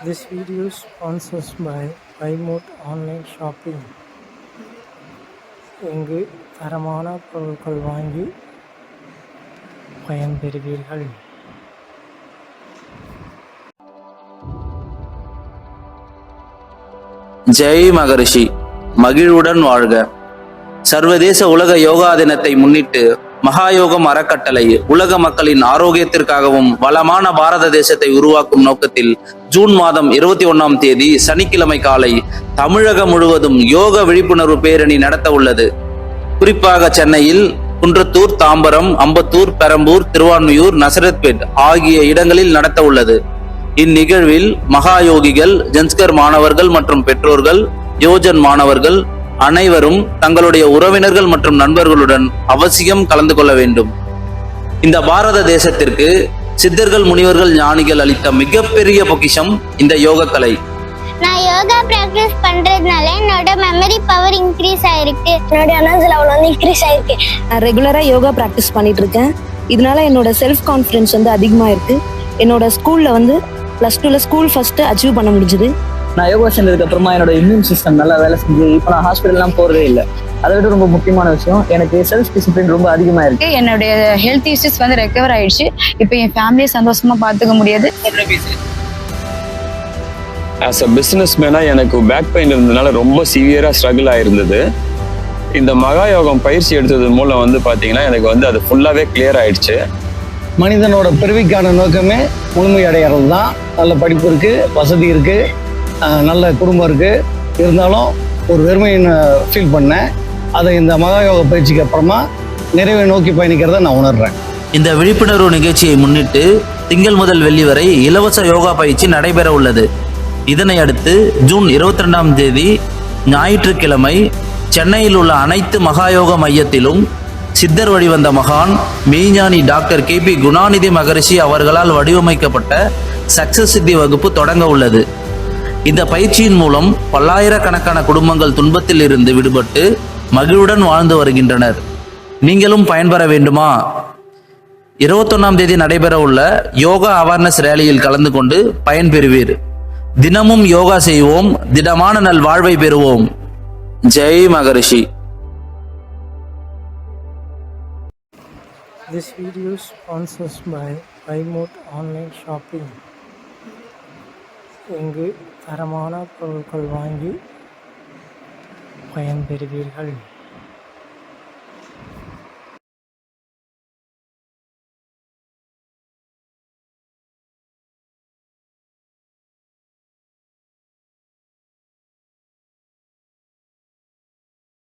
This video is sponsored by iMode Online Shopping. இங்கு தரமான பொருட்கள் வாங்கி பயன்பெறுவீர்கள். ஜெய் மகரிஷி, மகிழ்வுடன் வாழ்க. சர்வதேச உலக யோகா தினத்தை முன்னிட்டு மகாயோகம் அறக்கட்டளை உலக மக்களின் ஆரோக்கியத்திற்காகவும் வளமான பாரத தேசத்தை உருவாக்கும் நோக்கத்தில் ஜூன் மாதம் 21ஆம் தேதி சனிக்கிழமை காலை தமிழகம் முழுவதும் யோக விழிப்புணர்வு பேரணி நடத்த உள்ளது. குறிப்பாக சென்னையில் குன்றத்தூர், தாம்பரம், அம்பத்தூர், பெரம்பூர், திருவான்மியூர், நசரத்பேட் ஆகிய இடங்களில் நடத்த உள்ளது. இந்நிகழ்வில் மகாயோகிகள், ஜன்ஸ்கர் மாணவர்கள் மற்றும் பெற்றோர்கள், யோஜன் மாணவர்கள் அனைவரும் தங்களுடைய உறவினர்கள் மற்றும் நண்பர்களுடன் அவசியம் கலந்து கொள்ள வேண்டும். இந்த பாரத தேசத்திற்கு சித்தர்கள், முனிவர்கள், ஞானிகள் அளித்த மிகப்பெரிய பொக்கிஷம் இந்த யோக கலை. நான் யோகா பிராக்டிஸ் பண்றதுனால என்னோட மெமரி பவர் இன்க்ரீஸ் ஆயிருக்கு. என்னோட எனர்ஜி லெவல் வந்து இன்க்ரீஸ் ஆயிருக்கு. நான் ரெகுலரா யோகா பிராக்டிஸ் பண்ணிட்டு இருக்கேன். இதனால என்னோட செல்ஃப் கான்ஃபிடன்ஸ் வந்து அதிகமா இருக்கு. என்னோட ஸ்கூல்ல வந்து +2ல ஸ்கூல் ஃபர்ஸ்ட் அச்சீவ் பண்ண முடிஞ்சது. நான் யோகா செஞ்சதுக்கு அப்புறமா என்னோட இம்யூன் சிஸ்டம் நல்லா வேலை செஞ்சு இப்போ நான் ஹாஸ்பிட்டல்லாம் போறதே இல்லை. அதை விட ரொம்ப முக்கியமான விஷயம், எனக்கு செல்ஃப் டிசிப்ளின் ரொம்ப அதிகமாக இருக்கு. என்னுடைய ஹெல்த் இஷ்யூஸ் வந்து ரெக்கவர் ஆயிடுச்சு. இப்போ என் ஃபேமிலியை சந்தோஷமா பார்த்துக்க முடியாது. ஆஸ் அ பிஸ்னஸ் மேனாக எனக்கு பேக் பெயின் இருந்ததுனால ரொம்ப சிவியராக ஸ்ட்ரகிள் ஆயிருந்தது. இந்த மகா யோகம் பயிற்சி எடுத்தது மூலம் வந்து பார்த்தீங்கன்னா எனக்கு வந்து அது ஃபுல்லாகவே கிளியர் ஆயிடுச்சு. மனிதனோட பிறவிக்கான நோக்கமே முழுமை அடைகிறது தான். நல்ல படிப்பு இருக்குது, வசதி இருக்குது, நல்ல குடும்பம் இருக்குது. இருந்தாலும் ஒரு வெறுமையை ஃபீல் பண்ணேன். அதை இந்த மகாயோக பயிற்சிக்கு அப்புறமா நிறைவை நோக்கி பயணிக்கிறத நான் உணர்றேன். இந்த விழிப்புணர்வு நிகழ்ச்சியை முன்னிட்டு திங்கள் முதல் வெள்ளி வரை இலவச யோகா பயிற்சி நடைபெற உள்ளது. இதனை அடுத்து ஜூன் 22ஆம் தேதி ஞாயிற்றுக்கிழமை சென்னையில் உள்ள அனைத்து மகாயோக மையத்திலும் சித்தர் வழிவந்த மகான் மெய்ஞானி டாக்டர் KP குணாநிதி மகரிஷி அவர்களால் வடிவமைக்கப்பட்ட சக்சஸ் சித்தி வகுப்பு தொடங்க உள்ளது. இந்த பயிற்சியின் மூலம் பல்லாயிரக்கணக்கான குடும்பங்கள் துன்பத்தில் இருந்து விடுபட்டு மகிழ்வுடன் வாழ்ந்து வருகின்றனர். நீங்களும் பயன்பெற வேண்டுமா? 21ஆம் தேதி நடைபெற உள்ள யோகா அவேர்னஸ் ரேலியில் கலந்து கொண்டு பயன்பெறுவீர். தினமும் யோகா செய்வோம், திடமான நல் வாழ்வை பெறுவோம். ஜெய் மகரிஷி. This video is sponsored by iMode Online Shopping. இங்கு தரமான பொருட்கள் வாங்கி பயன்பெறுவீர்கள்.